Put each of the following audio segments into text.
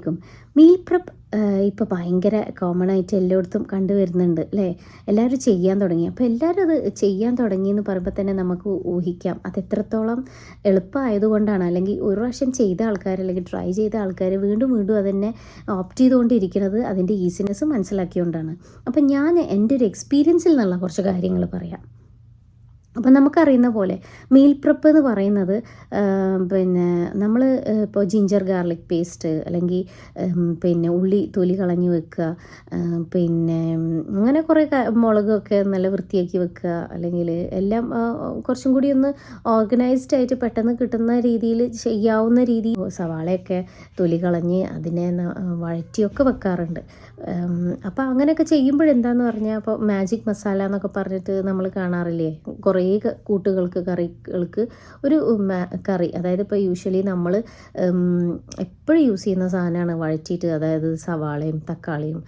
അലൈക്കും. Meal prep ഇപ്പോൾ ഭയങ്കര കോമൺ ആയിട്ട് എല്ലായിടത്തും കണ്ടുവരുന്നുണ്ട് അല്ലേ? എല്ലാവരും ചെയ്യാൻ തുടങ്ങി. അപ്പോൾ എല്ലാവരും അത് ചെയ്യാൻ തുടങ്ങി എന്ന് പറയുമ്പോൾ തന്നെ നമുക്ക് ഊഹിക്കാം അത് എത്രത്തോളം എളുപ്പമായതുകൊണ്ടാണ്. അല്ലെങ്കിൽ ഒരു പ്രാവശ്യം ചെയ്ത ആൾക്കാർ അല്ലെങ്കിൽ ട്രൈ ചെയ്ത ആൾക്കാർ വീണ്ടും വീണ്ടും അതന്നെ ഓപ്റ്റ് ചെയ്തുകൊണ്ടിരിക്കുന്നത് അതിൻ്റെ ഈസിനെസ് മനസ്സിലാക്കിയോണ്ടാണ്. അപ്പം ഞാൻ എൻ്റെ ഒരു എക്സ്പീരിയൻസിൽ നിന്നുള്ള കുറച്ച് കാര്യങ്ങൾ പറയാം. അപ്പം നമുക്കറിയുന്ന പോലെ മീൽ പ്രപ്പ് എന്ന് പറയുന്നത് പിന്നെ നമ്മൾ ഇപ്പോൾ ജിഞ്ചർ ഗാർലിക് പേസ്റ്റ് അല്ലെങ്കിൽ പിന്നെ ഉള്ളി തൊലി കളഞ്ഞ് വെക്കുക, പിന്നെ അങ്ങനെ കുറേ മുളകൊക്കെ നല്ല വൃത്തിയാക്കി വെക്കുക, അല്ലെങ്കിൽ എല്ലാം കുറച്ചും കൂടി ഒന്ന് ഓർഗനൈസ്ഡ് ആയിട്ട് പെട്ടെന്ന് കിട്ടുന്ന രീതിയിൽ ചെയ്യാവുന്ന രീതിയിൽ സവാളയൊക്കെ തൊലി കളഞ്ഞ് അതിനെ വഴറ്റിയൊക്കെ വെക്കാറുണ്ട്. അപ്പോൾ അങ്ങനെയൊക്കെ ചെയ്യുമ്പോഴെന്താന്ന് പറഞ്ഞാൽ ഇപ്പോൾ മാജിക് മസാല എന്നൊക്കെ പറഞ്ഞിട്ട് നമ്മൾ കാണാറില്ലേ, കുറേ കൂട്ടുകൾക്ക് കറികൾക്ക് ഒരു കറി, അതായത് ഇപ്പോൾ യൂഷ്വലി നമ്മൾ എപ്പോഴും യൂസ് ചെയ്യുന്ന സാധനമാണ് വഴറ്റിയിട്ട്, അതായത് സവാളയും തക്കാളിയും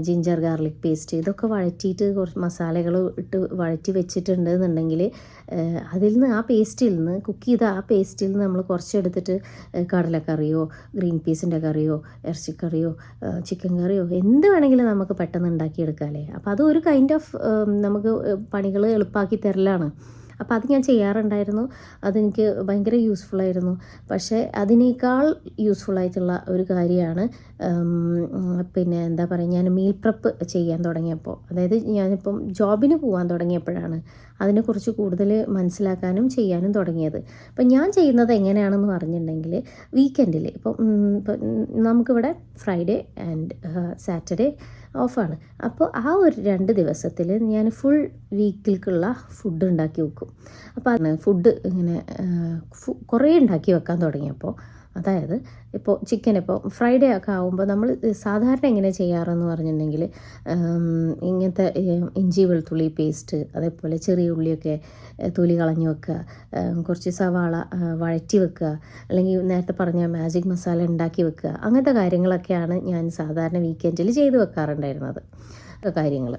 ജിഞ്ചർ ഗാർലിക് പേസ്റ്റ് ഇതൊക്കെ വഴറ്റിയിട്ട് കുറച്ച് മസാലകൾ ഇട്ട് വഴറ്റി വെച്ചിട്ടുണ്ട് എന്നുണ്ടെങ്കിൽ അതിൽ നിന്ന് ആ പേസ്റ്റിൽ നിന്ന് കുക്ക് ചെയ്ത ആ പേസ്റ്റിൽ നിന്ന് നമ്മൾ കുറച്ചെടുത്തിട്ട് കടലക്കറിയോ ഗ്രീൻ പീസിൻ്റെ കറിയോ ഇറച്ചിക്കറിയോ ചിക്കൻ കറിയോ എന്ത് വേണമെങ്കിലും നമുക്ക് പെട്ടെന്ന് ഉണ്ടാക്കിയെടുക്കാം അല്ലേ. അപ്പോൾ അത് ഒരു കൈൻഡ് ഓഫ് നമുക്ക് പണികൾ എളുപ്പമാക്കി തരലാണ്. അപ്പോൾ അത് ഞാൻ ചെയ്യാറുണ്ടായിരുന്നു. അതെനിക്ക് ഭയങ്കര യൂസ്ഫുള്ളായിരുന്നു. പക്ഷേ അതിനേക്കാൾ യൂസ്ഫുള്ളായിട്ടുള്ള ഒരു കാര്യമാണ് പിന്നെ എന്താ പറയുക, ഞാൻ മീൽ പ്രപ്പ് ചെയ്യാൻ തുടങ്ങിയപ്പോൾ, അതായത് ഞാനിപ്പം ജോബിന് പോകാൻ തുടങ്ങിയപ്പോഴാണ് അതിനെക്കുറിച്ച് കൂടുതൽ മനസ്സിലാക്കാനും ചെയ്യാനും തുടങ്ങിയത്. അപ്പം ഞാൻ ചെയ്യുന്നത് എങ്ങനെയാണെന്ന് പറഞ്ഞിട്ടുണ്ടെങ്കിൽ വീക്കെൻഡിൽ ഇപ്പം നമുക്കിവിടെ ഫ്രൈഡേ ആൻഡ് സാറ്റർഡേ ഓഫാണ്. അപ്പോൾ ആ ഒരു 2 ദിവസത്തിൽ ഞാൻ ഫുൾ വീക്കിലേക്കുള്ള ഫുഡ് ഉണ്ടാക്കി വെക്കും. അപ്പോൾ ഫുഡ് ഇങ്ങനെ കുറേ ഉണ്ടാക്കി വെക്കാൻ തുടങ്ങിയപ്പോൾ, അതായത് ഇപ്പോൾ ചിക്കൻ ഇപ്പോൾ ഫ്രൈഡേ ഒക്കെ ആകുമ്പോൾ നമ്മൾ സാധാരണ എങ്ങനെ ചെയ്യാറെന്ന് പറഞ്ഞിട്ടുണ്ടെങ്കിൽ ഇങ്ങനത്തെ ഇഞ്ചി വെളുത്തുള്ളി പേസ്റ്റ്, അതേപോലെ ചെറിയ ഉള്ളിയൊക്കെ തൊലി കളഞ്ഞ് വെക്കുക, കുറച്ച് സവാള വഴറ്റി വെക്കുക, അല്ലെങ്കിൽ നേരത്തെ പറഞ്ഞ മാജിക് മസാല ഉണ്ടാക്കി വെക്കുക, അങ്ങനത്തെ കാര്യങ്ങളൊക്കെയാണ് ഞാൻ സാധാരണ വീക്കെൻഡിൽ ചെയ്ത് വെക്കാറുണ്ടായിരുന്നത് കാര്യങ്ങൾ.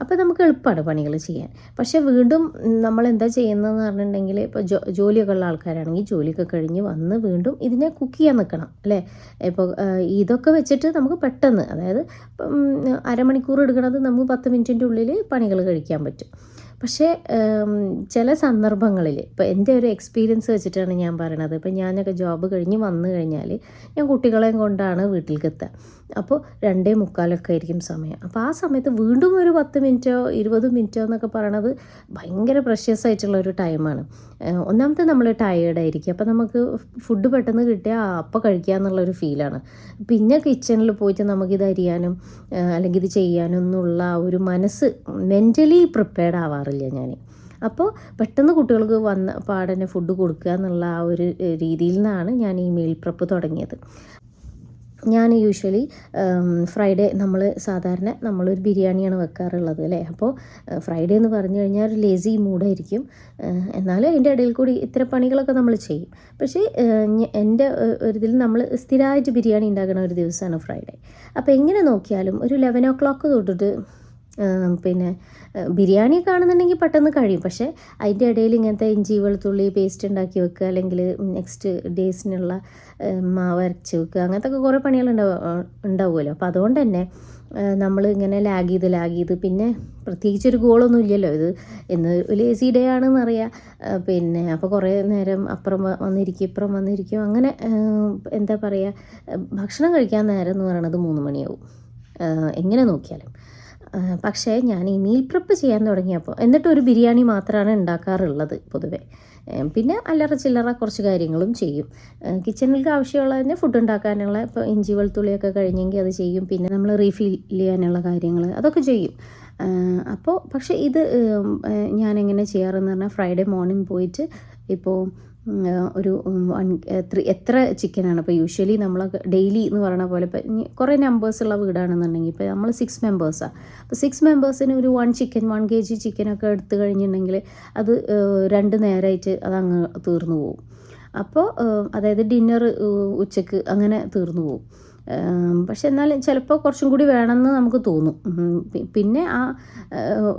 അപ്പോൾ നമുക്ക് എളുപ്പമാണ് പണികൾ ചെയ്യാൻ. പക്ഷേ വീണ്ടും നമ്മൾ എന്താ ചെയ്യുന്നതെന്ന് പറഞ്ഞിട്ടുണ്ടെങ്കിൽ ഇപ്പോൾ ജോലിയൊക്കെ ഉള്ള ആൾക്കാരാണെങ്കിൽ ജോലിയൊക്കെ കഴിഞ്ഞ് വന്ന് വീണ്ടും ഇതിനെ കുക്ക് ചെയ്യാൻ നിൽക്കണം അല്ലേ. ഇപ്പോൾ ഇതൊക്കെ വെച്ചിട്ട് നമുക്ക് പെട്ടെന്ന്, അതായത് അരമണിക്കൂർ എടുക്കണത് നമുക്ക് 10 മിനിറ്റിൻ്റെ ഉള്ളിൽ പണികൾ കഴിക്കാൻ പറ്റും. പക്ഷേ ചില സന്ദർഭങ്ങളിൽ ഇപ്പോൾ എൻ്റെ ഒരു എക്സ്പീരിയൻസ് വെച്ചിട്ടാണ് ഞാൻ പറയണത്. ഇപ്പോൾ ഞാനൊക്കെ ജോബ് കഴിഞ്ഞ് വന്നു കഴിഞ്ഞാൽ ഞാൻ കുട്ടികളെയും കൊണ്ടാണ് വീട്ടിലേക്ക് എത്തുക. അപ്പോൾ 2:45 ആയിരിക്കും സമയം. അപ്പോൾ ആ സമയത്ത് വീണ്ടും ഒരു 10 മിനിറ്റോ 20 മിനിറ്റോ എന്നൊക്കെ പറയണത് ഭയങ്കര പ്രഷ്യസ് ആയിട്ടുള്ള ഒരു ടൈമാണ്. ഒന്നാമത്തെ നമ്മൾ ടയേർഡായിരിക്കും. അപ്പോൾ നമുക്ക് ഫുഡ് പെട്ടെന്ന് കിട്ടിയാൽ അപ്പോൾ കഴിക്കുക എന്നുള്ളൊരു ഫീലാണ്. പിന്നെ കിച്ചണിൽ പോയിട്ട് നമുക്കിത് അരിയാനും അല്ലെങ്കിൽ ഇത് ചെയ്യാനും എന്നുള്ള ഒരു മനസ്സ് മെൻ്റലി പ്രിപ്പയർഡ് ആവാറില്ല ഞാൻ. അപ്പോൾ പെട്ടെന്ന് കുട്ടികൾക്ക് വന്ന പാടന്നെ ഫുഡ് കൊടുക്കുക എന്നുള്ള ആ ഒരു രീതിയിൽ നിന്നാണ് ഞാൻ ഈ മീൽ പ്രപ്പ് തുടങ്ങിയത്. ഞാൻ യൂഷ്വലി ഫ്രൈഡേ സാധാരണ നമ്മളൊരു ബിരിയാണിയാണ് വെക്കാറുള്ളത് അല്ലേ. അപ്പോൾ ഫ്രൈഡേ എന്ന് പറഞ്ഞു കഴിഞ്ഞാൽ ഒരു ലേസി മൂഡായിരിക്കും. എന്നാലും അതിൻ്റെ ഇടയിൽ കൂടി ഇത്തരം പണികളൊക്കെ നമ്മൾ ചെയ്യും. പക്ഷേ എൻ്റെ ഒരു ഇതിൽ നമ്മൾ സ്ഥിരമായിട്ട് ബിരിയാണി ഉണ്ടാക്കുന്ന ഒരു ദിവസമാണ് ഫ്രൈഡേ. അപ്പോൾ എങ്ങനെ നോക്കിയാലും ഒരു 11 o'clock തൊട്ടിട്ട് പിന്നെ ബിരിയാണി കാണുന്നുണ്ടെങ്കിൽ പെട്ടെന്ന് കഴിയും. പക്ഷേ അതിൻ്റെ ഇടയിൽ ഇങ്ങനത്തെ ഇഞ്ചി വെളുത്തുള്ളി പേസ്റ്റ് ഉണ്ടാക്കി വെക്കുക, അല്ലെങ്കിൽ നെക്സ്റ്റ് ഡേയ്സിനുള്ള മാവ് അരച്ച് വെക്കുക, അങ്ങനത്തെ ഒക്കെ കുറേ പണികൾ ഉണ്ടാവുമല്ലോ. അപ്പോൾ അതുകൊണ്ട് തന്നെ നമ്മൾ ഇങ്ങനെ ലാഗ് ചെയ്ത് പിന്നെ പ്രത്യേകിച്ചൊരു ഗോളൊന്നും ഇല്ലല്ലോ, ഇത് ഇന്ന് ലേസി ഡേ ആണെന്നറിയാം. പിന്നെ അപ്പോൾ കുറേ നേരം അപ്പുറം വന്നിരിക്കും ഇപ്പുറം വന്നിരിക്കും, അങ്ങനെ എന്താ പറയുക, ഭക്ഷണം കഴിക്കാൻ നേരം എന്ന് പറയണത് 3 മണിയാവും എങ്ങനെ നോക്കിയാലും. പക്ഷേ ഞാൻ ഈ മീൽ പ്രപ്പ് ചെയ്യാൻ തുടങ്ങിയപ്പോൾ, എന്നിട്ട് ഒരു ബിരിയാണി മാത്രമാണ് ഉണ്ടാക്കാറുള്ളത് പൊതുവേ. പിന്നെ അല്ലറ ചില്ലറ കുറച്ച് കാര്യങ്ങളും ചെയ്യും. കിച്ചണിലേക്ക് ആവശ്യമുള്ളതിന് ഫുഡ് ഉണ്ടാക്കാനുള്ള, ഇപ്പോൾ ഇഞ്ചി വെളുത്തുള്ളിയൊക്കെ കഴിഞ്ഞെങ്കിൽ അത് ചെയ്യും. പിന്നെ നമ്മൾ റീഫിൽ ചെയ്യാനുള്ള കാര്യങ്ങൾ അതൊക്കെ ചെയ്യും. അപ്പോൾ പക്ഷേ ഇത് ഞാനെങ്ങനെ ചെയ്യാറെന്ന് പറഞ്ഞാൽ ഫ്രൈഡേ മോർണിംഗ് പോയിട്ട് ഇപ്പോൾ ഒരു എത്ര ചിക്കനാണ് ഇപ്പോൾ യൂഷ്വലി നമ്മൾ ഡെയിലി എന്ന് പറയുന്ന പോലെ, ഇപ്പോൾ കുറേ നമ്പേഴ്സുള്ള വീടാണെന്നുണ്ടെങ്കിൽ ഇപ്പോൾ നമ്മൾ 6 മെമ്പേഴ്സാണ്. അപ്പോൾ 6 മെമ്പേഴ്സിന് ഒരു 1 ചിക്കൻ 1 kg ചിക്കനൊക്കെ എടുത്തു കഴിഞ്ഞിട്ടുണ്ടെങ്കിൽ അത് 2 നേരമായിട്ട് അതങ്ങ് തീർന്നു പോകും. അപ്പോൾ അതായത് ഡിന്നർ ഉച്ചക്ക് അങ്ങനെ തീർന്നു പോകും. പക്ഷെ എന്നാലും ചിലപ്പോൾ കുറച്ചും കൂടി വേണമെന്ന് നമുക്ക് തോന്നും. പിന്നെ ആ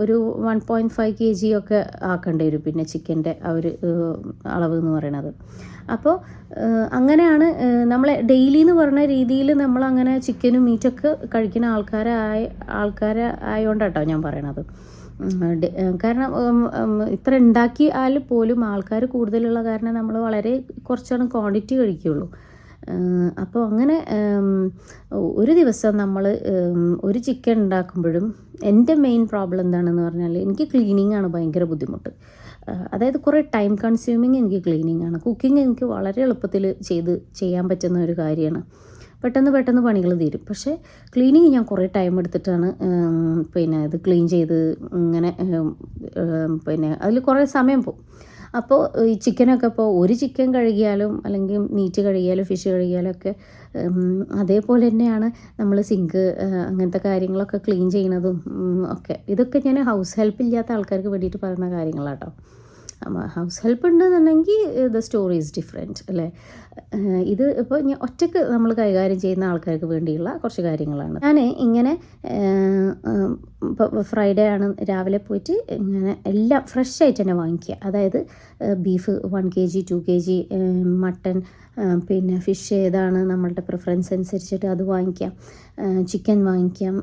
ഒരു 1.5 kg ഒക്കെ ആക്കേണ്ടി വരും പിന്നെ ചിക്കൻ്റെ ആ ഒരു അളവ് എന്ന് പറയണത്. അപ്പോൾ അങ്ങനെയാണ് നമ്മളെ ഡെയിലി എന്ന് പറഞ്ഞ രീതിയിൽ നമ്മളങ്ങനെ ചിക്കനും മീറ്റൊക്കെ കഴിക്കുന്ന ആയതുകൊണ്ടാട്ടോ ഞാൻ പറയണത്. കാരണം ഇത്ര ഉണ്ടാക്കിയാൽ പോലും ആൾക്കാർ കൂടുതലുള്ള കാരണം നമ്മൾ വളരെ കുറച്ചാണ് ക്വാണ്ടിറ്റി കഴിക്കുകയുള്ളൂ. അപ്പോൾ അങ്ങനെ ഒരു ദിവസം നമ്മൾ ഒരു ചിക്കൻ ഉണ്ടാക്കുമ്പോഴും എൻ്റെ മെയിൻ പ്രോബ്ലം എന്താണെന്ന് പറഞ്ഞാൽ എനിക്ക് ക്ലീനിങ് ആണ് ഭയങ്കര ബുദ്ധിമുട്ട്. അതായത് കുറേ ടൈം കൺസ്യൂമിങ് എനിക്ക് ക്ലീനിങ് ആണ്. കുക്കിംഗ് എനിക്ക് വളരെ എളുപ്പത്തിൽ ചെയ്യാൻ പറ്റുന്ന ഒരു കാര്യമാണ്. പെട്ടെന്ന് പണികൾ തീരും. പക്ഷേ ക്ലീനിങ് ഞാൻ കുറേ ടൈം എടുത്തിട്ടാണ് പിന്നെ ഇത് ക്ലീൻ ചെയ്ത് ഇങ്ങനെ പിന്നെ അതിൽ കുറേ സമയം പോകും. അപ്പോൾ ഈ ചിക്കനൊക്കെ ഇപ്പോൾ ഒരു ചിക്കൻ കഴുകിയാലും അല്ലെങ്കിൽ മീറ്റ് കഴുകിയാലും ഫിഷ് കഴുകിയാലും ഒക്കെ അതേപോലെ തന്നെയാണ് നമ്മൾ സിങ്ക് അങ്ങനത്തെ കാര്യങ്ങളൊക്കെ ക്ലീൻ ചെയ്യണതും ഒക്കെ. ഇതൊക്കെ ഞാൻ ഹൗസ് ഹെൽപ്പ് ഇല്ലാത്ത ആൾക്കാർക്ക് വേണ്ടിയിട്ട് പറയുന്ന കാര്യങ്ങളാട്ടോ. ഹൗസ് ഹെൽപ്പ് ഉണ്ടെന്നുണ്ടെങ്കിൽ ദ സ്റ്റോറി ഈസ് ഡിഫറെൻറ്റ് അല്ലേ. ഇത് ഇപ്പോൾ ഞാൻ ഒറ്റയ്ക്ക് നമ്മൾ കൈകാര്യം ചെയ്യുന്ന ആൾക്കാർക്ക് വേണ്ടിയുള്ള കുറച്ച് കാര്യങ്ങളാണ്. ഞാൻ ഇങ്ങനെ ഇപ്പോൾ ഫ്രൈഡേ ആണ് രാവിലെ പോയിട്ട് ഇങ്ങനെ എല്ലാം ഫ്രഷ് ആയിട്ട് തന്നെ വാങ്ങിക്കുക. അതായത് ബീഫ് 1 kg 2 kg, മട്ടൺ, പിന്നെ ഫിഷ് ഏതാണ് നമ്മളുടെ പ്രിഫറൻസ് അനുസരിച്ചിട്ട് അത് വാങ്ങിക്കാം. ചിക്കൻ വാങ്ങിക്കാം.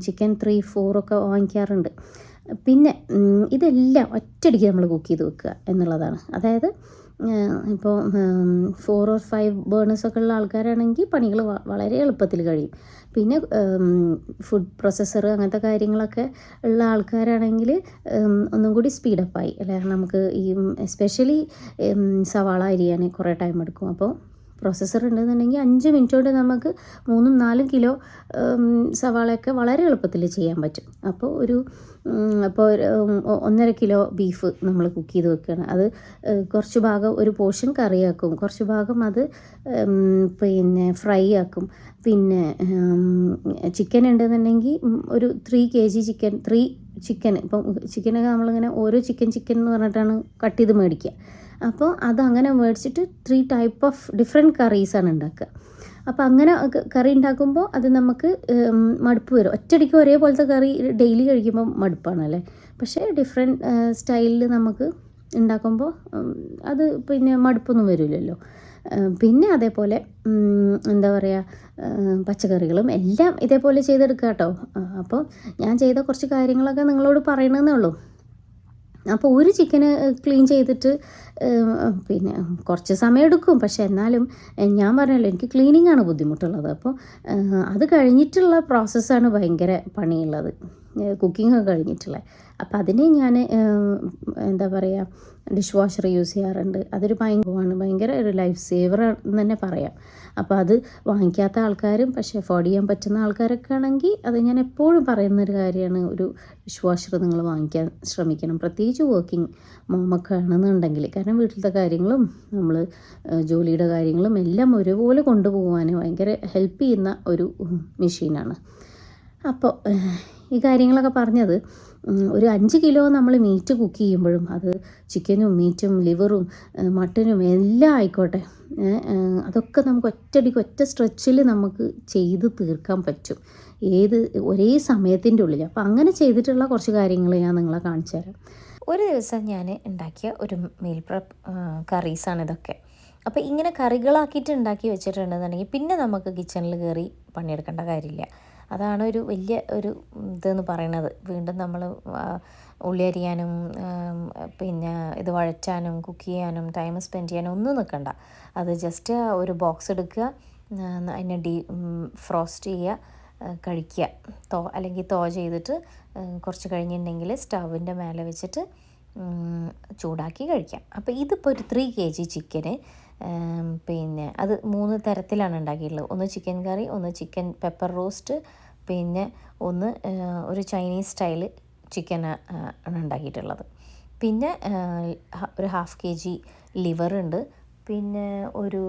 ചിക്കൻ 3-4 ഒക്കെ വാങ്ങിക്കാറുണ്ട്. പിന്നെ ഇതെല്ലാം ഒറ്റയടിക്ക് നമ്മൾ കുക്ക് ചെയ്ത് വെക്കുക എന്നുള്ളതാണ്. അതായത് ഇപ്പോൾ 4 or 5 ബേണേഴ്സൊക്കെ ഉള്ള ആൾക്കാരാണെങ്കിൽ പണികൾ വളരെ എളുപ്പത്തിൽ കഴിയും. പിന്നെ ഫുഡ് പ്രോസസ്സർ അങ്ങനത്തെ കാര്യങ്ങളൊക്കെ ഉള്ള ആൾക്കാരാണെങ്കിൽ ഒന്നും കൂടി സ്പീഡപ്പായി അല്ലേ. നമുക്ക് ഈ എസ്പെഷ്യലി സവാള അരിയാൻ കുറേ ടൈം എടുക്കും. അപ്പോൾ പ്രോസസ്സർ ഉണ്ടെന്നുണ്ടെങ്കിൽ 5 മിനിറ്റ് കൊണ്ട് നമുക്ക് 3-4 കിലോ സവാളയൊക്കെ വളരെ എളുപ്പത്തിൽ ചെയ്യാൻ പറ്റും. അപ്പോൾ അപ്പോൾ 1.5 കിലോ ബീഫ് നമ്മൾ കുക്ക് ചെയ്ത് വെക്കുകയാണ്. അത് കുറച്ച് ഭാഗം ഒരു പോർഷൻ കറിയാക്കും, കുറച്ച് ഭാഗം അത് പിന്നെ ഫ്രൈ ആക്കും. പിന്നെ ചിക്കൻ ഉണ്ടെന്നുണ്ടെങ്കിൽ ഒരു 3 kg ചിക്കൻ ഇപ്പം ചിക്കനൊക്കെ നമ്മളിങ്ങനെ ഓരോ ചിക്കൻ എന്ന് പറഞ്ഞിട്ടാണ് കട്ട് ചെയ്ത് മേടിക്കുക. അപ്പോൾ അതങ്ങനെ മേടിച്ചിട്ട് 3 ടൈപ്പ് ഓഫ് ഡിഫറെൻറ്റ് കറീസാണ് ഉണ്ടാക്കുക. അപ്പോൾ അങ്ങനെ കറി ഉണ്ടാക്കുമ്പോൾ അത് നമുക്ക് മടുപ്പ് വരും. ഒറ്റയടിക്ക് ഒരേപോലത്തെ കറി ഡെയിലി കഴിക്കുമ്പോൾ മടുപ്പാണല്ലേ. പക്ഷേ ഡിഫറെൻറ്റ് സ്റ്റൈലിൽ നമുക്ക് ഉണ്ടാക്കുമ്പോൾ അത് പിന്നെ മടുപ്പൊന്നും വരില്ലല്ലോ. പിന്നെ അതേപോലെ എന്താ പറയുക, പച്ചക്കറികളും എല്ലാം ഇതേപോലെ ചെയ്തെടുക്കുക കേട്ടോ. അപ്പോൾ ഞാൻ ചെയ്ത കുറച്ച് കാര്യങ്ങളൊക്കെ നിങ്ങളോട് പറയണമെന്നേ ഉള്ളൂ. അപ്പോൾ ഒരു ചിക്കന് ക്ലീൻ ചെയ്തിട്ട് പിന്നെ കുറച്ച് സമയം എടുക്കും. പക്ഷേ എന്നാലും ഞാൻ പറഞ്ഞല്ലോ എനിക്ക് ക്ലീനിങ് ആണ് ബുദ്ധിമുട്ടുള്ളത്. അപ്പോൾ അത് കഴിഞ്ഞിട്ടുള്ള പ്രോസസ്സാണ് ഭയങ്കര പണിയുള്ളത്, കുക്കിംഗ് കഴിഞ്ഞിട്ടുള്ളത്. അപ്പോൾ അതിന് ഞാൻ എന്താ പറയുക, ഡിഷ് വാഷർ യൂസ് ചെയ്യാറുണ്ട്. അതൊരു ഭയങ്കര ഒരു ലൈഫ് സേവർ എന്ന് തന്നെ പറയാം. അപ്പോൾ അത് വാങ്ങിക്കാത്ത ആൾക്കാരും പക്ഷേ അഫോർഡ് ചെയ്യാൻ പറ്റുന്ന ആൾക്കാരൊക്കെ ആണെങ്കിൽ അത് ഞാൻ എപ്പോഴും പറയുന്നൊരു കാര്യമാണ്, ഒരു ഡിഷ് വാഷർ നിങ്ങൾ വാങ്ങിക്കാൻ ശ്രമിക്കണം. പ്രത്യേകിച്ച് വർക്കിംഗ് മോമൊക്കെ ആണെന്നുണ്ടെങ്കിൽ. കാരണം വീട്ടിലത്തെ കാര്യങ്ങളും നമ്മൾ ജോലിയുടെ കാര്യങ്ങളും എല്ലാം ഒരുപോലെ കൊണ്ടുപോകാൻ ഭയങ്കര ഹെൽപ്പ് ചെയ്യുന്ന ഒരു മെഷീനാണ്. അപ്പോൾ ഈ കാര്യങ്ങളൊക്കെ പറഞ്ഞത്, ഒരു 5 കിലോ നമ്മൾ മീറ്റ് കുക്ക് ചെയ്യുമ്പോഴും അത് ചിക്കനും മീറ്റും ലിവറും മട്ടനും എല്ലാം ആയിക്കോട്ടെ, അതൊക്കെ നമുക്ക് ഒറ്റ സ്ട്രെച്ചിൽ നമുക്ക് ചെയ്ത് തീർക്കാൻ പറ്റും, ഒരേ സമയത്തിൻ്റെ ഉള്ളിൽ. അപ്പോൾ അങ്ങനെ ചെയ്തിട്ടുള്ള കുറച്ച് കാര്യങ്ങൾ ഞാൻ നിങ്ങളെ കാണിച്ചു തരാം. ഒരു ദിവസം ഞാൻ ഉണ്ടാക്കിയ ഒരു മീൽ പ്രപ്പ് കറീസാണ് ഇതൊക്കെ. അപ്പോൾ ഇങ്ങനെ കറികളാക്കിയിട്ട് ഉണ്ടാക്കി വെച്ചിട്ടുണ്ടെന്നുണ്ടെങ്കിൽ പിന്നെ നമുക്ക് കിച്ചണിൽ കയറി പണിയെടുക്കേണ്ട കാര്യമില്ല. അതാണ് ഒരു വലിയ ഒരു ഇതെന്ന് പറയണത്. വീണ്ടും നമ്മൾ ഉള്ളി അരിയാനും പിന്നെ ഇത് വഴറ്റാനും കുക്ക് ചെയ്യാനും ടൈം സ്പെൻഡ് ചെയ്യാനും ഒന്നും നിൽക്കണ്ട. അത് ജസ്റ്റ് ഒരു ബോക്സ് എടുക്കുക, അതിനെ ഫ്രോസ്റ്റ് ചെയ്യുക, കഴിക്കുക. അല്ലെങ്കിൽ ചെയ്തിട്ട് കുറച്ച് കഴിഞ്ഞിട്ടുണ്ടെങ്കിൽ സ്റ്റൗവിൻ്റെ മേലെ വെച്ചിട്ട് ചൂടാക്കി കഴിക്കാം. അപ്പോൾ ഇതിപ്പോൾ ഒരു 3 kg ചിക്കന് പിന്നെ അത് 3 തരത്തിലാണ് ഉണ്ടാക്കിയിട്ടുള്ളത്. ഒന്ന് ചിക്കൻ കറി, ഒന്ന് ചിക്കൻ പെപ്പർ റോസ്റ്റ്, പിന്നെ ഒന്ന് ഒരു ചൈനീസ് സ്റ്റൈല് ചിക്കൻ ആണ് ഉണ്ടാക്കിയിട്ടുള്ളത്. പിന്നെ ഒരു 1/2 kg ലിവറുണ്ട്. പിന്നെ ഒരു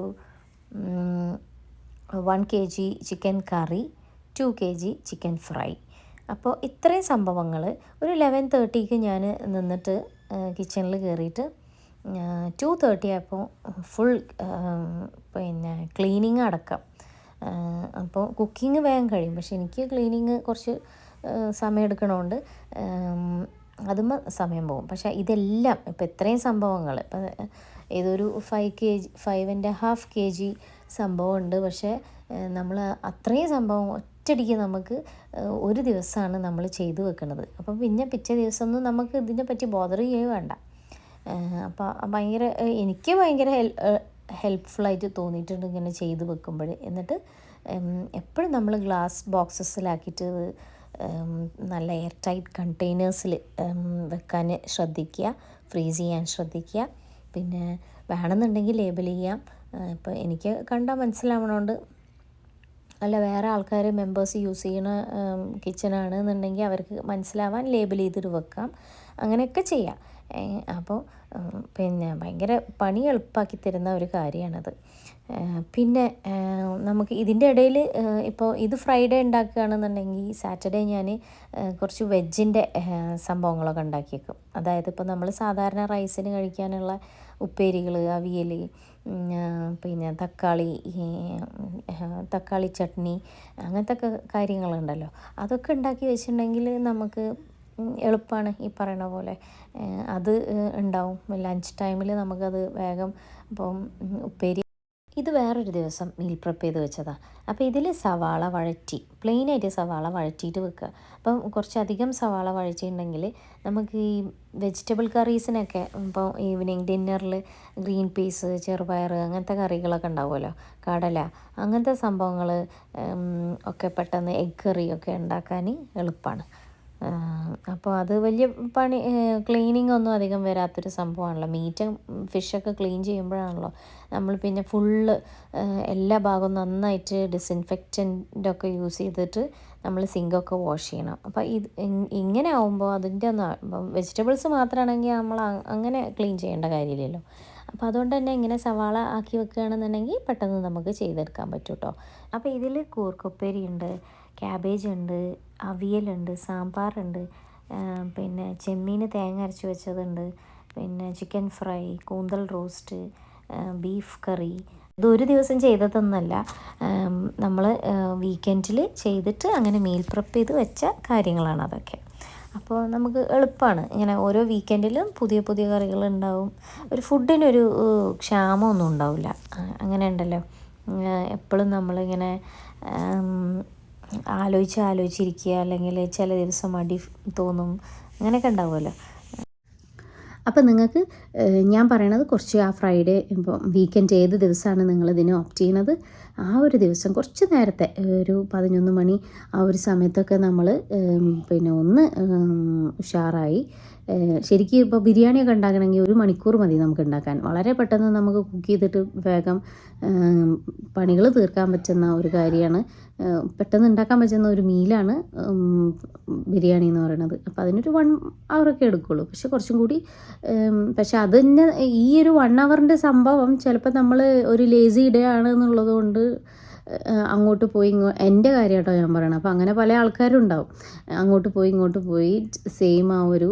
1 kg ചിക്കൻ കറി, 2 kg ചിക്കൻ ഫ്രൈ. അപ്പോൾ ഇത്രയും സംഭവങ്ങൾ ഒരു 11:30ക്ക് ഞാൻ നിന്നിട്ട് കിച്ചണിൽ കയറിയിട്ട് 2:30 ആയപ്പോൾ ഫുൾ പിന്നെ ക്ലീനിങ് അടക്കം. അപ്പോൾ കുക്കിംഗ് വേഗം കഴിയും, പക്ഷെ എനിക്ക് ക്ലീനിങ് കുറച്ച് സമയം എടുക്കണോണ്ട് അതും സമയം പോകും. പക്ഷേ ഇതെല്ലാം ഇപ്പോൾ ഇത്രയും സംഭവങ്ങൾ, ഇപ്പോൾ ഇതൊരു 5.5 kg സംഭവമുണ്ട്. പക്ഷേ നമ്മൾ അത്രയും സംഭവം ഒറ്റയടിക്ക് നമുക്ക് ഒരു ദിവസമാണ് നമ്മൾ ചെയ്തു വെക്കുന്നത്. അപ്പം പിന്നെ പിറ്റേ ദിവസമൊന്നും നമുക്ക് ഇതിനെപ്പറ്റി ബോദർ ചെയ്യുകയേ വേണ്ട. അപ്പോൾ ഭയങ്കര എനിക്ക് ഭയങ്കര ഹെൽപ്ഫുള്ളായിട്ട് തോന്നിയിട്ടുണ്ട് ഇങ്ങനെ ചെയ്ത് വെക്കുമ്പോൾ. എന്നിട്ട് എപ്പോഴും നമ്മൾ ഗ്ലാസ് ബോക്സസിലാക്കിയിട്ട് നല്ല എയർ ടൈറ്റ് കണ്ടെയ്നേഴ്സിൽ വെക്കാൻ ശ്രദ്ധിക്കുക, ഫ്രീസ് ചെയ്യാൻ ശ്രദ്ധിക്കുക. പിന്നെ വേണമെന്നുണ്ടെങ്കിൽ ലേബൽ ചെയ്യാം. ഇപ്പോൾ എനിക്ക് കണ്ടാൽ മനസ്സിലാവണോണ്ട്, അല്ല വേറെ ആൾക്കാർ മെമ്പേഴ്സ് യൂസ് ചെയ്യണ കിച്ചണാണ് എന്നുണ്ടെങ്കിൽ അവർക്ക് മനസ്സിലാവാൻ ലേബൽ ചെയ്തിട്ട് വെക്കാം. അങ്ങനെയൊക്കെ ചെയ്യാം. അപ്പോൾ പിന്നെ ഭയങ്കര പണി എളുപ്പമാക്കി തരുന്ന ഒരു കാര്യമാണത്. പിന്നെ നമുക്ക് ഇതിൻ്റെ ഇടയിൽ ഇപ്പോൾ ഇത് ഫ്രൈഡേ ഉണ്ടാക്കുകയാണെന്നുണ്ടെങ്കിൽ സാറ്റർഡേ ഞാൻ കുറച്ച് വെജിൻ്റെ സംഭവങ്ങളൊക്കെ ഉണ്ടാക്കിയേക്കും. അതായത് ഇപ്പോൾ നമ്മൾ സാധാരണ റൈസിന് കഴിക്കാനുള്ള ഉപ്പേരികൾ, അവിയൽ, പിന്നെ തക്കാളി ചട്നി, അങ്ങനത്തെ ഒക്കെ കാര്യങ്ങളുണ്ടല്ലോ, അതൊക്കെ ഉണ്ടാക്കി വെച്ചിട്ടുണ്ടെങ്കിൽ നമുക്ക് എളുപ്പമാണ്. ഈ പറയണ പോലെ അത് ഉണ്ടാവും. ലഞ്ച് ടൈമിൽ നമുക്കത് വേഗം ഇപ്പം ഉപ്പേരി. ഇത് വേറൊരു ദിവസം മീൽ പ്രിപ്പ് ചെയ്ത് വെച്ചതാണ്. അപ്പോൾ ഇതിൽ സവാള വഴറ്റി, പ്ലെയിനായിട്ട് സവാള വഴറ്റിയിട്ട് വെക്കുക. അപ്പം കുറച്ചധികം സവാള വഴറ്റിയിട്ടുണ്ടെങ്കിൽ നമുക്ക് ഈ വെജിറ്റബിൾ കറീസിനൊക്കെ ഇപ്പോൾ ഈവനിങ് ഡിന്നറിൽ ഗ്രീൻ പീസ്, ചെറുപയർ, അങ്ങനത്തെ കറികളൊക്കെ ഉണ്ടാവുമല്ലോ, കടല, അങ്ങനത്തെ സംഭവങ്ങൾ ഒക്കെ പെട്ടെന്ന് എഗ് കറിയൊക്കെ ഉണ്ടാക്കാൻ എളുപ്പമാണ്. അപ്പോൾ അത് വലിയ പണി, ക്ലീനിങ് ഒന്നും അധികം വരാത്തൊരു സംഭവമാണല്ലോ. മീറ്റും ഫിഷൊക്കെ ക്ലീൻ ചെയ്യുമ്പോഴാണല്ലോ നമ്മൾ പിന്നെ ഫുള്ള് എല്ലാ ഭാഗവും നന്നായിട്ട് ഡിസിൻഫെക്റ്റൻ്റൊക്കെ യൂസ് ചെയ്തിട്ട് നമ്മൾ സിങ്കൊക്കെ വാഷ് ചെയ്യണം. അപ്പോൾ ഇങ്ങനെ ആവുമ്പോൾ അതിൻ്റെ ഒന്നും, വെജിറ്റബിൾസ് മാത്രമാണെങ്കിൽ നമ്മൾ അങ്ങനെ ക്ലീൻ ചെയ്യേണ്ട കാര്യമില്ലല്ലോ. അപ്പോൾ അതുകൊണ്ട് തന്നെ ഇങ്ങനെ സവാള ആക്കി വെക്കുകയാണെന്നുണ്ടെങ്കിൽ പെട്ടെന്ന് നമുക്ക് ചെയ്തെടുക്കാൻ പറ്റും കേട്ടോ. അപ്പോൾ ഇതിൽ കൂർക്കപ്പേരി ഉണ്ട്, ക്യാബേജ് ഉണ്ട്, അവിയലുണ്ട്, സാമ്പാറുണ്ട്, പിന്നെ ചെമ്മീൻ തേങ്ങ അരച്ച് വെച്ചതുണ്ട്, പിന്നെ ചിക്കൻ ഫ്രൈ, കൂന്തൽ റോസ്റ്റ്, ബീഫ് കറി. ഇതൊരു ദിവസം ചെയ്തതൊന്നുമല്ല, നമ്മൾ വീക്കെൻഡിൽ ചെയ്തിട്ട് അങ്ങനെ മീൽ പ്രിപ്പ് ചെയ്ത് വെച്ച കാര്യങ്ങളാണ് അതൊക്കെ. അപ്പോൾ നമുക്ക് എളുപ്പമാണ്. ഇങ്ങനെ ഓരോ വീക്കെൻഡിലും പുതിയ പുതിയ കറികളുണ്ടാവും. ഒരു ഫുഡിനൊരു ക്ഷാമമൊന്നും ഉണ്ടാവില്ല. അങ്ങനെ ഉണ്ടല്ലോ, എപ്പോഴും നമ്മളിങ്ങനെ ആലോചിച്ചിരിക്കുക, അല്ലെങ്കിൽ ചില ദിവസം മടി തോന്നും, അങ്ങനെയൊക്കെ ഉണ്ടാവുമല്ലോ. അപ്പോൾ നിങ്ങൾക്ക് ഞാൻ പറയണത് കുറച്ച് ആ ഫ്രൈഡേ ഇപ്പോൾ വീക്കെൻഡ് ഏത് ദിവസമാണ് നിങ്ങളിതിന് ഓപ്റ്റ് ചെയ്യണത്, ആ ഒരു ദിവസം കുറച്ച് നേരത്തെ ഒരു 11 മണി ആ ഒരു സമയത്തൊക്കെ നമ്മൾ പിന്നെ ഒന്ന് ഉഷാറായി. ശരിക്കും ഇപ്പോൾ ബിരിയാണിയൊക്കെ ഉണ്ടാക്കണമെങ്കിൽ 1 മണിക്കൂർ മതി നമുക്ക് ഉണ്ടാക്കാൻ. വളരെ പെട്ടെന്ന് നമുക്ക് കുക്ക് ചെയ്തിട്ട് വേഗം പണികൾ തീർക്കാൻ പറ്റുന്ന ഒരു കാര്യമാണ്. പെട്ടെന്ന് ഉണ്ടാക്കാൻ പറ്റുന്ന ഒരു മീലാണ് ബിരിയാണി എന്ന് പറയുന്നത്. അപ്പോൾ അതിനൊരു 1 അവറൊക്കെ എടുക്കുള്ളൂ. കുറച്ചും കൂടി പക്ഷെ അതിന് ഈ ഒരു 1 അവറിൻ്റെ സംഭവം ചിലപ്പോൾ നമ്മൾ ഒരു ലേസി ഡേ ആണ് എന്നുള്ളത് കൊണ്ട് അങ്ങോട്ട് പോയി എൻ്റെ കാര്യം കേട്ടോ ഞാൻ പറയണം. അപ്പോൾ അങ്ങനെ പല ആൾക്കാരും ഉണ്ടാവും. അങ്ങോട്ട് പോയി ഇങ്ങോട്ട് പോയി സെയിം ആ ഒരു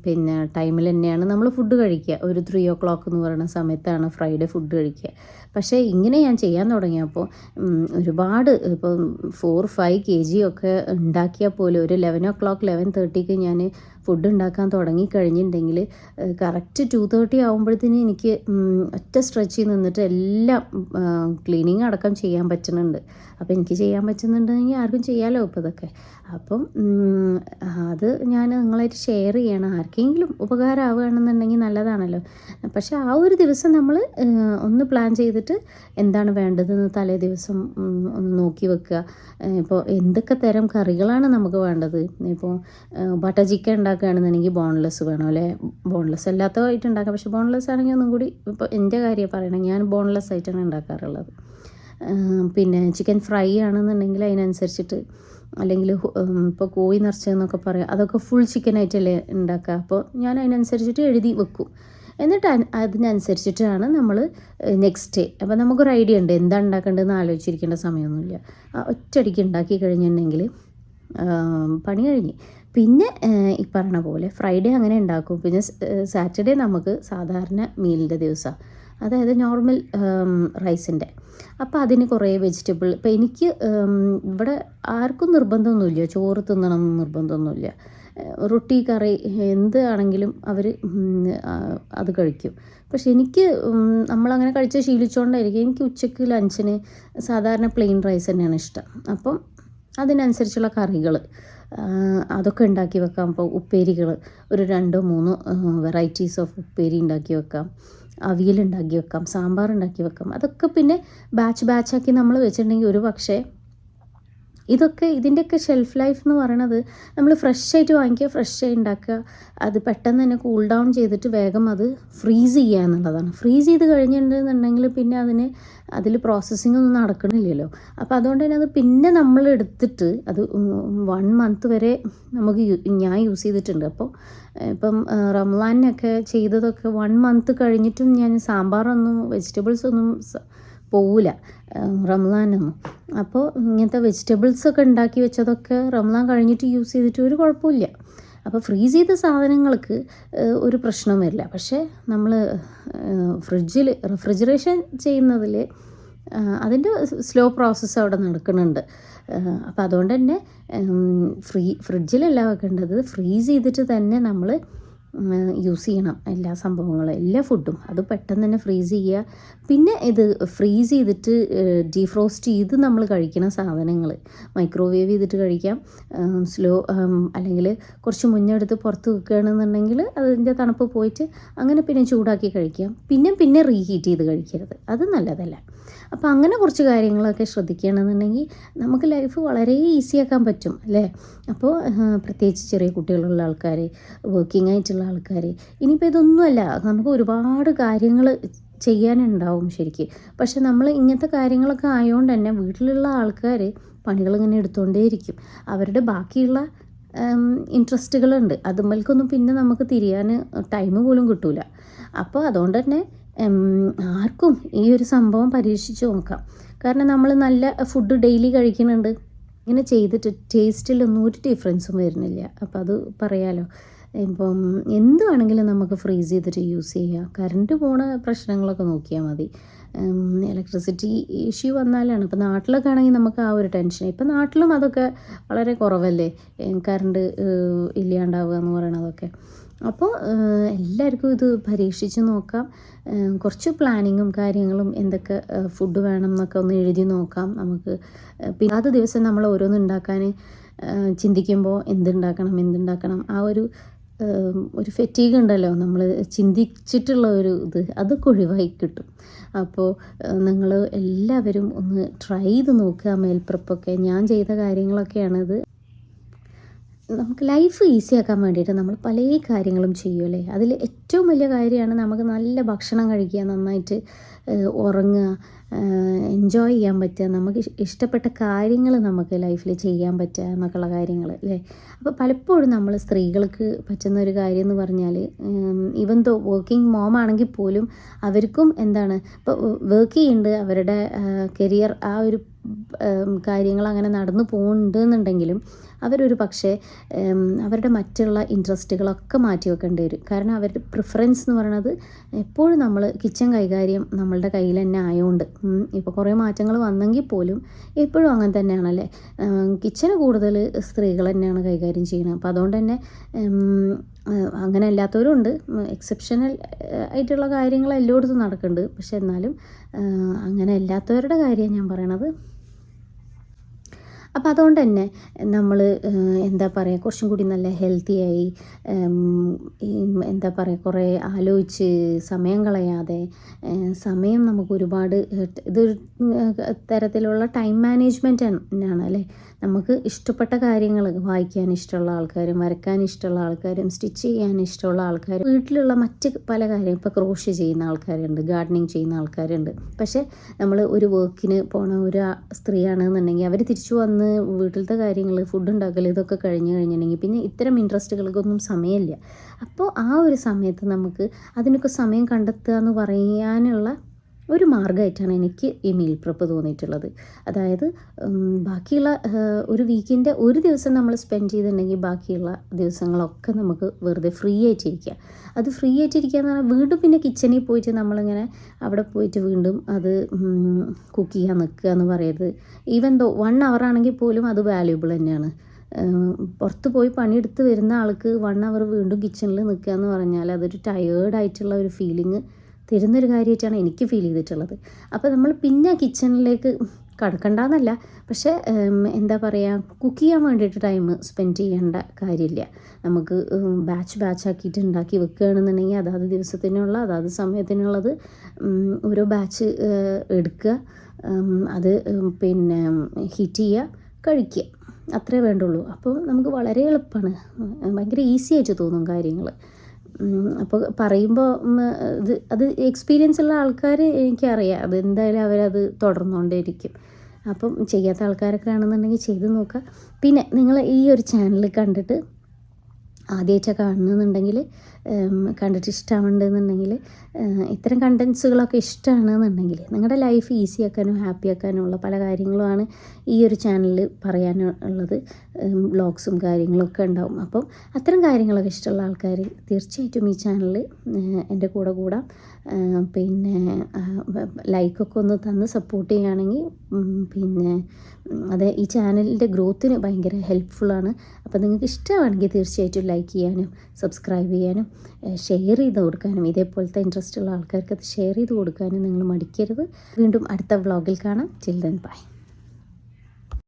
പിന്നെ ടൈമിൽ തന്നെയാണ് നമ്മൾ ഫുഡ് കഴിക്കുക. ഒരു 3 o'clock എന്ന് പറയുന്ന സമയത്താണ് ഫ്രൈഡേ ഫുഡ് കഴിക്കുക. പക്ഷേ ഇങ്ങനെ ഞാൻ ചെയ്യാൻ തുടങ്ങിയപ്പോൾ ഒരുപാട് ഇപ്പോൾ 4-5 kg ഒക്കെ ഉണ്ടാക്കിയാൽ പോലും ഒരു 11 o'clock 11:30ക്ക് ഞാൻ ഫുഡ് ഉണ്ടാക്കാൻ തുടങ്ങിക്കഴിഞ്ഞിട്ടുണ്ടെങ്കിൽ കറക്റ്റ് 2:30 ആകുമ്പോഴത്തേന് എനിക്ക് ഒറ്റ സ്ട്രെച്ചിൽ നിന്നിട്ട് എല്ലാം ക്ലീനിങ് അടക്കം ചെയ്യാൻ പറ്റുന്നുണ്ട്. അപ്പോൾ എനിക്ക് ചെയ്യാൻ പറ്റുന്നുണ്ടെങ്കിൽ ആർക്കും ചെയ്യാമല്ലോ ഇപ്പോൾ ഇതൊക്കെ. അപ്പം അത് ഞാൻ നിങ്ങളായിട്ട് ഷെയർ ചെയ്യണം. ആർക്കെങ്കിലും ഉപകാരമാവുകയാണെന്നുണ്ടെങ്കിൽ നല്ലതാണല്ലോ. പക്ഷേ ആ ഒരു ദിവസം നമ്മൾ ഒന്ന് പ്ലാൻ ചെയ്തിട്ട് എന്താണ് വേണ്ടതെന്ന് തലേ ദിവസം ഒന്ന് നോക്കി വെക്കുക. ഇപ്പോൾ എന്തൊക്കെ തരം കറികളാണ് നമുക്ക് വേണ്ടത്. ഇപ്പോൾ ബട്ടർ ചിക്കൻ ഉണ്ടാക്കുകയാണെന്നുണ്ടെങ്കിൽ ബോൺലെസ് വേണം അല്ലേ, ബോൺലെസ് അല്ലാത്തതായിട്ട് ഉണ്ടാക്കാം. പക്ഷേ ബോൺലെസ് ആണെങ്കിൽ ഒന്നും കൂടി, ഇപ്പോൾ എൻ്റെ കാര്യം പറയണം, ഞാൻ ബോൺലെസ് ആയിട്ടാണ് ഉണ്ടാക്കാറുള്ളത്. പിന്നെ ചിക്കൻ ഫ്രൈ ആണെന്നുണ്ടെങ്കിൽ അതിനനുസരിച്ചിട്ട്, അല്ലെങ്കിൽ ഇപ്പോൾ കോഴി നിറച്ചതെന്നൊക്കെ പറയാം, അതൊക്കെ ഫുൾ ചിക്കനായിട്ടല്ലേ ഉണ്ടാക്കുക. അപ്പോൾ ഞാൻ അതിനനുസരിച്ചിട്ട് എഴുതി വെക്കും. എന്നിട്ട് അതിനനുസരിച്ചിട്ടാണ് നമ്മൾ നെക്സ്റ്റ് ഡേ. അപ്പോൾ നമുക്കൊരു ഐഡിയ ഉണ്ട് എന്താണ് ഉണ്ടാക്കേണ്ടതെന്ന് ആലോചിച്ചിരിക്കേണ്ട സമയമൊന്നുമില്ല. ഒറ്റയടിക്ക് ഉണ്ടാക്കി കഴിഞ്ഞിട്ടുണ്ടെങ്കിൽ പണി കഴിഞ്ഞ്. പിന്നെ ഈ പറഞ്ഞ പോലെ ഫ്രൈഡേ അങ്ങനെ ഉണ്ടാക്കും. പിന്നെ സാറ്റർഡേ നമുക്ക് സാധാരണ മീലിൻ്റെ ദിവസമാണ്, അതായത് നോർമൽ റൈസിൻ്റെ. അപ്പോൾ അതിന് കുറേ വെജിറ്റബിൾ, ഇപ്പോൾ എനിക്ക് ഇവിടെ ആർക്കും നിർബന്ധമൊന്നുമില്ല ചോറ് തിന്നണം എന്ന് നിർബന്ധമൊന്നുമില്ല. റൊട്ടി കറി എന്ത് ആണെങ്കിലും അവർ അത് കഴിക്കും. പക്ഷെ എനിക്ക് നമ്മളങ്ങനെ കഴിച്ച് ശീലിച്ചുകൊണ്ടായിരിക്കും എനിക്ക് ഉച്ചയ്ക്ക് ലഞ്ചിന് സാധാരണ പ്ലെയിൻ റൈസ് തന്നെയാണ് ഇഷ്ടം. അപ്പം അതിനനുസരിച്ചുള്ള കറികൾ അതൊക്കെ ഉണ്ടാക്കി വെക്കാം. അപ്പോൾ ഉപ്പേരികൾ ഒരു 2-3 വെറൈറ്റീസ് ഓഫ് ഉപ്പേരി ഉണ്ടാക്കി വെക്കാം, അവിയലുണ്ടാക്കി വെക്കാം, സാമ്പാർ ഉണ്ടാക്കി വെക്കാം. അതൊക്കെ പിന്നെ ബാച്ചാക്കി നമ്മൾ വെച്ചിട്ടുണ്ടെങ്കിൽ ഒരു പക്ഷേ ഇതിൻ്റെയൊക്കെ ഷെൽഫ് ലൈഫ് എന്ന് പറയണത് നമ്മൾ ഫ്രഷായിട്ട് വാങ്ങിക്കുക, ഫ്രഷായി ഉണ്ടാക്കുക, അത് പെട്ടെന്ന് തന്നെ കൂൾ ഡൗൺ ചെയ്തിട്ട് വേഗം അത് ഫ്രീസ് ചെയ്യുക എന്നുള്ളതാണ്. ഫ്രീസ് ചെയ്ത് കഴിഞ്ഞിട്ടുണ്ടെന്നുണ്ടെങ്കിൽ പിന്നെ അതിൽ പ്രോസസ്സിംഗ് ഒന്നും നടക്കണില്ലല്ലോ. അപ്പോൾ അതുകൊണ്ട് തന്നെ അത് പിന്നെ നമ്മൾ എടുത്തിട്ട് അത് 1 മന്ത് വരെ ഞാൻ യൂസ് ചെയ്തിട്ടുണ്ട്. അപ്പോൾ ഇപ്പം റംലാനൊക്കെ ചെയ്തതൊക്കെ 1 മന്ത് കഴിഞ്ഞിട്ടും ഞാൻ സാമ്പാറൊന്നും വെജിറ്റബിൾസ് ഒന്നും പോവില്ല റംലാനൊന്നും. അപ്പോൾ ഇങ്ങനത്തെ വെജിറ്റബിൾസൊക്കെ ഉണ്ടാക്കി വെച്ചതൊക്കെ റംലാൻ കഴിഞ്ഞിട്ട് യൂസ് ചെയ്തിട്ട് ഒരു കുഴപ്പമില്ല. അപ്പോൾ ഫ്രീസ് ചെയ്ത സാധനങ്ങൾക്ക് ഒരു പ്രശ്നവും വരില്ല. പക്ഷേ നമ്മൾ റെഫ്രിജറേഷൻ ചെയ്യുന്നതിൽ അതിൻ്റെ സ്ലോ പ്രോസസ്സ് അവിടെ നടക്കുന്നുണ്ട്. അപ്പോൾ അതുകൊണ്ട് തന്നെ ഫ്രിഡ്ജിലല്ല വെക്കേണ്ടത്, ഫ്രീസ് ചെയ്തിട്ട് തന്നെ നമ്മൾ യൂസ് ചെയ്യണം എല്ലാ സംഭവങ്ങളും, എല്ലാ ഫുഡും. അത് പെട്ടെന്ന് തന്നെ ഫ്രീസ് ചെയ്യുക. പിന്നെ ഇത് ഫ്രീസ് ചെയ്തിട്ട് ഡീഫ്രോസ്റ്റ് ചെയ്ത് നമ്മൾ കഴിക്കുന്ന സാധനങ്ങൾ മൈക്രോവേവ് ചെയ്തിട്ട് കഴിക്കാം. അല്ലെങ്കിൽ കുറച്ച് മുന്നെടുത്ത് പുറത്ത് വെക്കുകയാണെന്നുണ്ടെങ്കിൽ അതിൻ്റെ തണുപ്പ് പോയിട്ട് അങ്ങനെ പിന്നെ ചൂടാക്കി കഴിക്കാം. പിന്നെ റീഹീറ്റ് ചെയ്ത് കഴിക്കരുത്, അത് നല്ലതല്ല. അപ്പോൾ അങ്ങനെ കുറച്ച് കാര്യങ്ങളൊക്കെ ശ്രദ്ധിക്കുകയാണെന്നുണ്ടെങ്കിൽ നമുക്ക് ലൈഫ് വളരെ ഈസിയാക്കാൻ പറ്റും അല്ലേ. അപ്പോൾ പ്രത്യേകിച്ച് ചെറിയ കുട്ടികളുള്ള ആൾക്കാർ, വർക്കിംഗ് ആയിട്ടുള്ള ആൾക്കാർ, ഇനിയിപ്പോൾ ഇതൊന്നുമല്ല, നമുക്ക് ഒരുപാട് കാര്യങ്ങൾ ചെയ്യാനുണ്ടാവും ശരിക്ക്. പക്ഷെ നമ്മൾ ഇങ്ങനത്തെ കാര്യങ്ങളൊക്കെ ആയതുകൊണ്ട് തന്നെ വീട്ടിലുള്ള ആൾക്കാർ പണികളിങ്ങനെ എടുത്തുകൊണ്ടേയിരിക്കും. അവരുടെ ബാക്കിയുള്ള ഇൻട്രസ്റ്റുകളുണ്ട്, അതുമ്മേൽക്കൊന്നും പിന്നെ നമുക്ക് തിരിയാൻ ടൈം പോലും കിട്ടൂല. അപ്പോൾ അതുകൊണ്ട് തന്നെ ആർക്കും ഈ ഒരു സംഭവം പരീക്ഷിച്ച് നോക്കാം. കാരണം നമ്മൾ നല്ല ഫുഡ് ഡെയിലി കഴിക്കുന്നുണ്ട്, ഇങ്ങനെ ചെയ്തിട്ട് ടേസ്റ്റിലൊന്നും ഒരു ഡിഫറൻസും വരുന്നില്ല. അപ്പോൾ അത് പറയാലോ. ഇപ്പം എന്ത് വേണമെങ്കിലും നമുക്ക് ഫ്രീസ് ചെയ്തിട്ട് യൂസ് ചെയ്യാം. കറണ്ട് പോണ പ്രശ്നങ്ങളൊക്കെ നോക്കിയാൽ മതി. ഇലക്ട്രിസിറ്റി ഇഷ്യൂ വന്നാലാണ്. ഇപ്പോൾ നാട്ടിലൊക്കെ ആണെങ്കിൽ നമുക്ക് ആ ഒരു ടെൻഷൻ. ഇപ്പം നാട്ടിലും അതൊക്കെ വളരെ കുറവല്ലേ, കറണ്ട് ഇല്ലാണ്ടാവുക എന്ന് പറയണതൊക്കെ. അപ്പോൾ എല്ലാവർക്കും ഇത് പരീക്ഷിച്ച് നോക്കാം. കുറച്ച് പ്ലാനിങ്ങും കാര്യങ്ങളും എന്തൊക്കെ ഫുഡ് വേണം എന്നൊക്കെ ഒന്ന് എഴുതി നോക്കാം നമുക്ക്. പിന്നെ അത് ദിവസം നമ്മൾ ഓരോന്ന് ഉണ്ടാക്കാൻ ചിന്തിക്കുമ്പോൾ എന്തുണ്ടാക്കണം ആ ഒരു ഫെറ്റീഗ് ഉണ്ടല്ലോ, നമ്മൾ ചിന്തിച്ചിട്ടുള്ള ഒരു അതൊക്കെ ഒഴിവായി കിട്ടും. അപ്പോൾ നിങ്ങൾ എല്ലാവരും ഒന്ന് ട്രൈ ചെയ്ത് നോക്കുക മീൽ പ്രെപ്പൊക്കെ. ഞാൻ ചെയ്ത കാര്യങ്ങളൊക്കെയാണിത്. നമുക്ക് ലൈഫ് ഈസിയാക്കാൻ വേണ്ടിയിട്ട് നമ്മൾ പല കാര്യങ്ങളും ചെയ്യുമല്ലേ. അതിൽ ഏറ്റവും വലിയ കാര്യമാണ് നമുക്ക് നല്ല ഭക്ഷണം കഴിക്കുക, നന്നായിട്ട് ഉറങ്ങുക, എൻജോയ് ചെയ്യാൻ പറ്റുക, നമുക്ക് ഇഷ്ടപ്പെട്ട കാര്യങ്ങൾ നമുക്ക് ലൈഫിൽ ചെയ്യാൻ പറ്റുക എന്നൊക്കെയുള്ള കാര്യങ്ങൾ അല്ലേ. അപ്പോൾ പലപ്പോഴും നമ്മൾ സ്ത്രീകൾക്ക് പറ്റുന്ന ഒരു കാര്യം എന്ന് പറഞ്ഞാൽ, ഈവൻ ദോ വർക്കിംഗ് മോം ആണെങ്കിൽ പോലും അവർക്കും ഇപ്പോൾ വർക്ക് ചെയ്യുന്നുണ്ട്, അവരുടെ കരിയർ ആ ഒരു കാര്യങ്ങൾ അങ്ങനെ നടന്നു പോകുന്നുണ്ട് എന്നുണ്ടെങ്കിലും അവരൊരു പക്ഷേ അവരുടെ മറ്റുള്ള ഇൻട്രസ്റ്റുകളൊക്കെ മാറ്റി വെക്കേണ്ടി വരും. കാരണം അവരുടെ പ്രിഫറൻസ് എന്ന് പറയുന്നത് എപ്പോഴും നമ്മൾ കിച്ചൺ കൈകാര്യം നമ്മളുടെ കയ്യിൽ തന്നെ ആയതുകൊണ്ട്, ഇപ്പോൾ കുറേ മാറ്റങ്ങൾ വന്നെങ്കിൽ പോലും എപ്പോഴും അങ്ങനെ തന്നെയാണല്ലേ. കിച്ചണ് കൂടുതൽ സ്ത്രീകൾ തന്നെയാണ് കൈകാര്യം ചെയ്യുന്നത്. അപ്പോൾ അതുകൊണ്ട് തന്നെ അങ്ങനെ അല്ലാത്തവരുണ്ട്, എക്സെപ്ഷണൽ ആയിട്ടുള്ള കാര്യങ്ങൾ എല്ലായിടത്തും നടക്കുന്നുണ്ട്. പക്ഷെ എന്നാലും അങ്ങനെ അല്ലാത്തവരുടെ കാര്യം ഞാൻ പറയണത്. അപ്പോൾ അതുകൊണ്ട് തന്നെ നമ്മൾ കുറച്ചും കൂടി നല്ല ഹെൽത്തിയായി, കുറേ ആലോചിച്ച് സമയം കളയാതെ, സമയം നമുക്ക് ഒരുപാട് ഇതൊരു തരത്തിലുള്ള ടൈം മാനേജ്മെൻറ്റ് തന്നെയാണ് അല്ലേ. നമുക്ക് ഇഷ്ടപ്പെട്ട കാര്യങ്ങൾ വായിക്കാൻ ഇഷ്ടമുള്ള ആൾക്കാരും, വരയ്ക്കാൻ ഇഷ്ടമുള്ള ആൾക്കാരും, സ്റ്റിച്ച് ചെയ്യാൻ ഇഷ്ടമുള്ള ആൾക്കാരും, വീട്ടിലുള്ള മറ്റ് പല കാര്യം, ഇപ്പോൾ ക്രോഷ്യ ചെയ്യുന്ന ആൾക്കാരുണ്ട്, ഗാർഡനിങ് ചെയ്യുന്ന ആൾക്കാരുണ്ട്. പക്ഷേ നമ്മൾ ഒരു വർക്കിന് പോണ ഒരു സ്ത്രീയാണെന്നുണ്ടെങ്കിൽ അവർ തിരിച്ചു വന്ന് വീട്ടിലത്തെ കാര്യങ്ങൾ, ഫുഡ് ഉണ്ടാക്കൽ, ഇതൊക്കെ കഴിഞ്ഞിട്ടുണ്ടെങ്കിൽ പിന്നെ ഇത്തരം ഇൻട്രസ്റ്റുകൾക്കൊന്നും സമയമില്ല. അപ്പോൾ ആ ഒരു സമയത്ത് നമുക്ക് അതിനൊക്കെ സമയം കണ്ടെത്തുക എന്ന് പറയാനുള്ള ഒരു മാർഗ്ഗമായിട്ടാണ് എനിക്ക് ഈ മീൽ പ്രെപ്പ് തോന്നിയിട്ടുള്ളത്. അതായത് ബാക്കിയുള്ള ഒരു വീക്കിൻ്റെ ഒരു ദിവസം നമ്മൾ സ്പെൻഡ് ചെയ്തിട്ടുണ്ടെങ്കിൽ ബാക്കിയുള്ള ദിവസങ്ങളൊക്കെ നമുക്ക് വെറുതെ ഫ്രീ ആയിട്ടിരിക്കുക. അത് ഫ്രീ ആയിട്ടിരിക്കുക എന്ന് പറഞ്ഞാൽ വീണ്ടും പിന്നെ കിച്ചണിൽ പോയിട്ട് നമ്മളിങ്ങനെ അവിടെ പോയിട്ട് വീണ്ടും അത് കുക്ക് ചെയ്യാൻ നിൽക്കുക എന്ന് പറയരുത്. ഈവൻ ദോ 1 hour ആണെങ്കിൽ പോലും അത് വാല്യുബിൾ തന്നെയാണ്. പുറത്ത് പോയി പണിയെടുത്ത് വരുന്ന ആൾക്ക് 1 അവർ വീണ്ടും കിച്ചണിൽ നിൽക്കുക എന്ന് പറഞ്ഞാൽ അതൊരു ടയേർഡായിട്ടുള്ള ഒരു ഫീലിംഗ് തരുന്നൊരു കാര്യമായിട്ടാണ് എനിക്ക് ഫീൽ ചെയ്തിട്ടുള്ളത്. അപ്പോൾ നമ്മൾ പിന്നെ കിച്ചണിലേക്ക് കടക്കണ്ടെന്നല്ല, പക്ഷേ എന്താ പറയുക, കുക്ക് ചെയ്യാൻ വേണ്ടിയിട്ട് ടൈം സ്പെൻഡ് ചെയ്യേണ്ട കാര്യമില്ല. നമുക്ക് ബാച്ചാക്കിയിട്ട് ഉണ്ടാക്കി വെക്കുകയാണെന്നുണ്ടെങ്കിൽ അതാത് ദിവസത്തിനുള്ള അതാത് സമയത്തിനുള്ളത് ഓരോ ബാച്ച് എടുക്കുക, അത് പിന്നെ ഹീറ്റ് ചെയ്യുക, കഴിക്കുക, അത്രേ വേണ്ടുള്ളൂ. അപ്പോൾ നമുക്ക് വളരെ എളുപ്പമാണ്, ഭയങ്കര ഈസി ആയിട്ട് തോന്നും കാര്യങ്ങൾ. അപ്പോൾ പറയുമ്പോൾ അത് എക്സ്പീരിയൻസ് ഉള്ള ആൾക്കാർ എനിക്കറിയാം, അത് എന്തായാലും അവരത് തുടർന്നുകൊണ്ടേയിരിക്കും. അപ്പം ചെയ്യാത്ത ആൾക്കാരൊക്കെ ആണെന്നുണ്ടെങ്കിൽ ചെയ്ത് നോക്കുക. പിന്നെ നിങ്ങൾ ഈ ഒരു ചാനൽ കണ്ടിട്ട് ആദ്യമായിട്ടാണ് കാണുന്നുണ്ടെങ്കിൽ, കണ്ടിട്ട് ഇഷ്ടമാവുന്നുണ്ടെന്നുണ്ടെങ്കിൽ, ഇത്തരം കണ്ടൻസുകളൊക്കെ ഇഷ്ടമാണെന്നുണ്ടെങ്കിൽ, നിങ്ങളുടെ ലൈഫ് ഈസി ആക്കാനും ഹാപ്പി ആക്കാനുമുള്ള പല കാര്യങ്ങളുമാണ് ഈ ഒരു ചാനലിൽ പറയാനുള്ളത്. വ്ളോഗ്സും കാര്യങ്ങളൊക്കെ ഉണ്ടാവും. അപ്പം അത്തരം കാര്യങ്ങളൊക്കെ ഇഷ്ടമുള്ള ആൾക്കാർ തീർച്ചയായിട്ടും ഈ ചാനൽ എൻ്റെ കൂടെ കൂടാം. പിന്നെ ലൈക്കൊക്കെ ഒന്ന് തന്ന് സപ്പോർട്ട് ചെയ്യുകയാണെങ്കിൽ പിന്നെ അത് ഈ ചാനലിൻ്റെ ഗ്രോത്തിന് ഭയങ്കര ഹെൽപ്ഫുള്ളാണ്. അപ്പോൾ നിങ്ങൾക്ക് ഇഷ്ടമാണെങ്കിൽ തീർച്ചയായിട്ടും ലൈക്ക് ചെയ്യാനും സബ്സ്ക്രൈബ് ചെയ്യാനും ഷെയർ ചെയ്ത് കൊടുക്കാനും, ഇതേപോലത്തെ ഇൻട്രസ്റ്റ് ഉള്ള ആൾക്കാർക്ക് അത് ഷെയർ ചെയ്ത് കൊടുക്കാനും നിങ്ങൾ മടിക്കരുത്. വീണ്ടും അടുത്ത വ്ളോഗിൽ കാണാം. Till then bye.